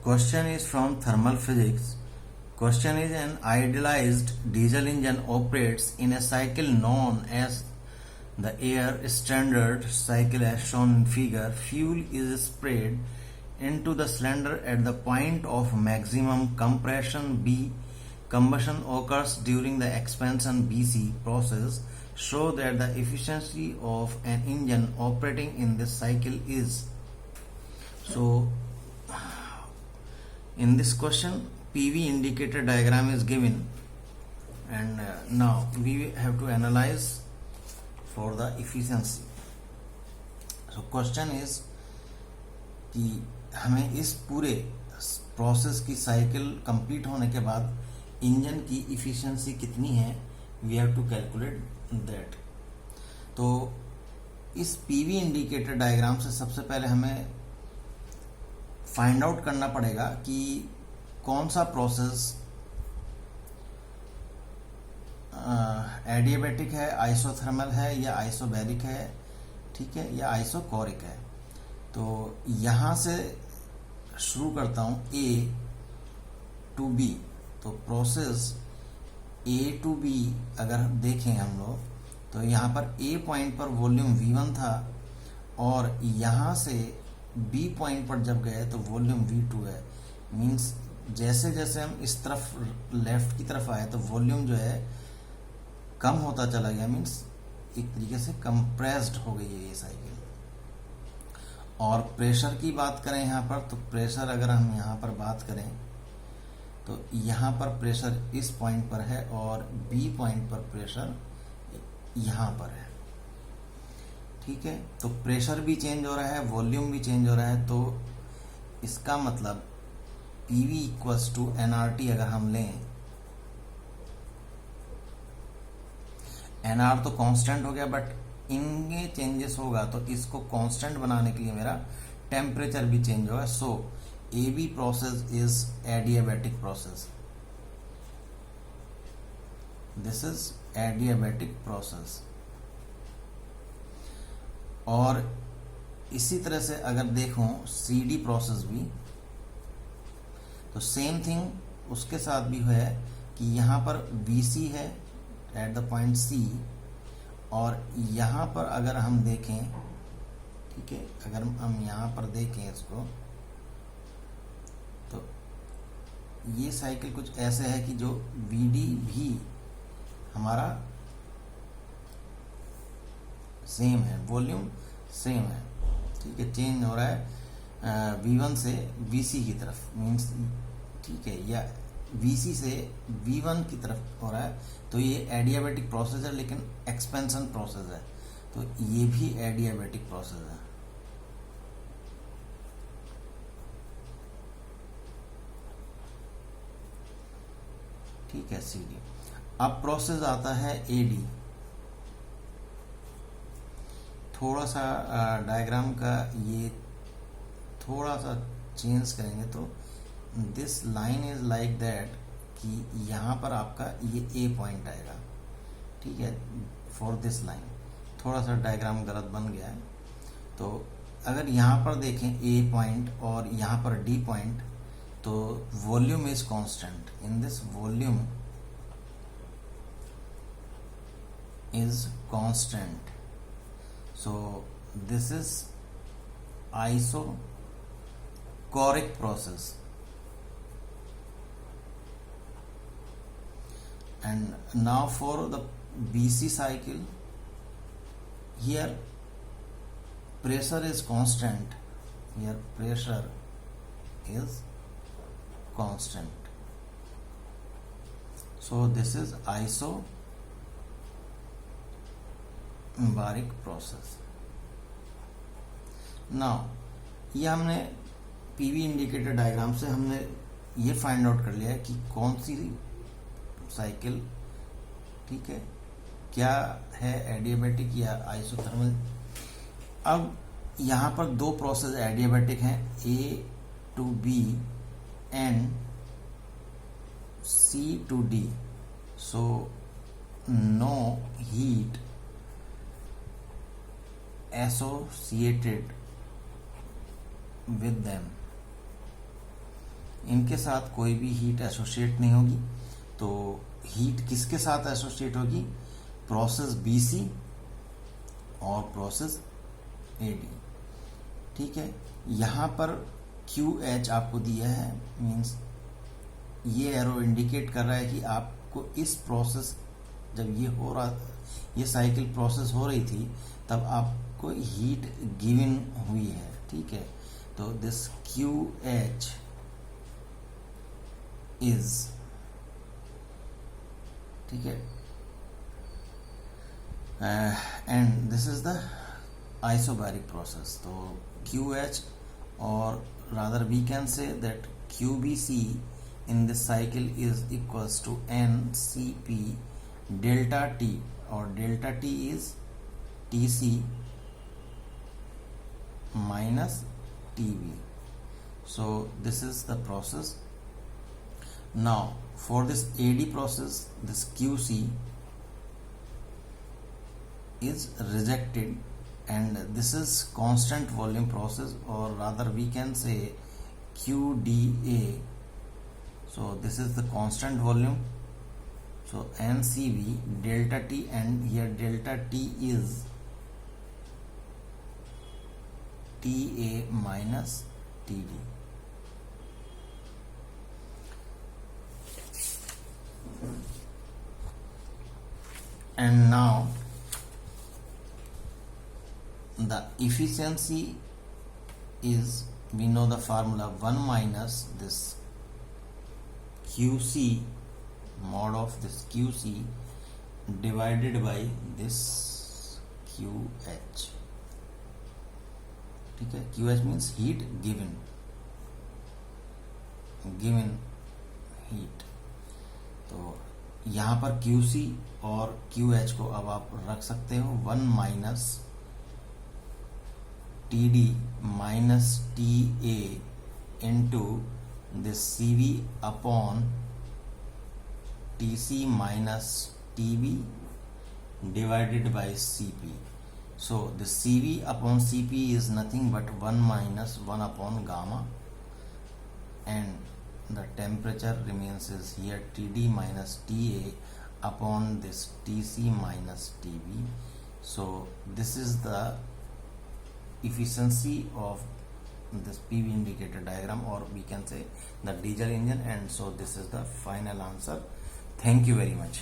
Question is from thermal physics. Question is, an idealized diesel engine operates in a cycle known as the air standard cycle as shown in figure. Fuel is sprayed into the cylinder at the point of maximum compression B. Combustion occurs during the expansion BC process. Show that the efficiency of an engine operating in this cycle is. So in this question, PV indicator diagram is given, and now we have to analyze for the efficiency. So question is कि हमें इस पूरे process की cycle complete होने के बाद engine की efficiency कितनी है, we have to calculate that. तो इस पीवी इंडिकेटर डायग्राम से सबसे पहले हमें फाइंड आउट करना पड़ेगा कि कौन सा प्रोसेस एडियाबैटिक है, आइसोथर्मल है या आइसोबैरिक है, ठीक है, या आइसोकोरिक है. तो यहां से शुरू करता हूं ए टू बी. तो प्रोसेस ए टू बी अगर देखें हम लोग, तो यहां पर ए पॉइंट पर वॉल्यूम V1 था और यहां से बी पॉइंट पर जब गए तो वॉल्यूम V2 है. मींस जैसे जैसे हम इस तरफ लेफ्ट की तरफ आए तो वॉल्यूम जो है कम होता चला गया. मींस एक तरीके से कंप्रेस्ड हो गई है ये साइकिल. और प्रेशर की बात करें यहाँ पर, तो प्रेशर अगर हम यहाँ पर बात करें तो यहाँ पर प्रेशर इस पॉइंट पर है और बी पॉइंट पर प्रेशर यहाँ पर है, ठीक है. तो प्रेशर भी चेंज हो रहा है, वॉल्यूम भी चेंज हो रहा है. तो इसका मतलब PV इक्वल्स टू NRT अगर हम लें, NR तो कांस्टेंट हो गया, बट इनमें चेंजेस होगा तो इसको कांस्टेंट बनाने के लिए मेरा टेम्परेचर भी चेंज होगा. सो AB process is adiabatic process. This is adiabatic process. और इसी तरह से अगर देखूं CD प्रोसेस भी, तो सेम थिंग उसके साथ भी है कि यहां पर VC है एट द पॉइंट C, और यहां पर अगर हम देखें, ठीक है, अगर हम यहां पर देखें इसको, तो ये साइकिल कुछ ऐसे है कि जो VD भी हमारा सेम है, वॉल्यूम सेम है, ठीक है. चेंज हो रहा है V1 से VC की तरफ, मीन्स, ठीक है, या VC से V1 की तरफ हो रहा है. तो ये एडियाबैटिक प्रोसेस है, लेकिन एक्सपेंशन प्रोसेस है. तो ये भी एडियाबैटिक प्रोसेस है. ठीक है, CD. अब प्रोसेस आता है AD. थोड़ा सा डायग्राम का ये थोड़ा सा चेंज करेंगे तो this line is like that, कि यहाँ पर आपका ये A पॉइंट आएगा, ठीक है, फॉर दिस लाइन. थोड़ा सा डायग्राम गलत बन गया है. तो अगर यहाँ पर देखें A पॉइंट और यहाँ पर D पॉइंट, तो volume is constant. In this volume is constant. So this is isochoric process, and now for the BC cycle, here pressure is constant. Here pressure is constant. So this is isobaric process. Now ये हमने PV indicator diagram से हमने ये find out कर लिया है कि कौन सी साइकिल, ठीक है, क्या है, एडियाबैटिक या आइसोथर्मल. अब यहाँ पर दो प्रोसेस एडियाबैटिक हैं, A to B and C to D. So no heat associated with them. इनके साथ कोई भी हीट एसोसिएट नहीं होगी। तो हीट किसके साथ एसोसिएट होगी? प्रोसेस बीसी और प्रोसेस एडी। ठीक है, यहाँ पर QH आपको दिया है, मीन्स ये एरो इंडिकेट कर रहा है कि आपको इस प्रोसेस, जब ये हो रहा, ये साइकिल प्रोसेस हो रही थी, तब आपको हीट गिवन हुई है। ठीक है, तो दिस QH इज, ठीक है, and this is the isobaric process. तो QH, और rather we can say that QBC in this cycle is equals to NCP delta T, or delta T is TC minus TB. So this is the process. Now for this AD process, this QC is rejected, and this is constant volume process, or rather we can say QDA. So this is the constant volume. So NCV delta T, and here delta T is TA minus TD. And now the efficiency is, we know the formula, 1 minus this QC, mod of this QC divided by this QH. ठीक है, QH means heat given heat। तो यहाँ पर QC और QH को अब आप रख सकते हो 1 minus TD minus TA into this CV upon TC minus TB divided by CP. So the CV upon CP is nothing but 1 minus 1 upon gamma, and the temperature remains is here TD minus TA upon this TC minus TB. So this is the efficiency of this PV indicator diagram, or we can say the diesel engine, and so this is the final answer. Thank you very much.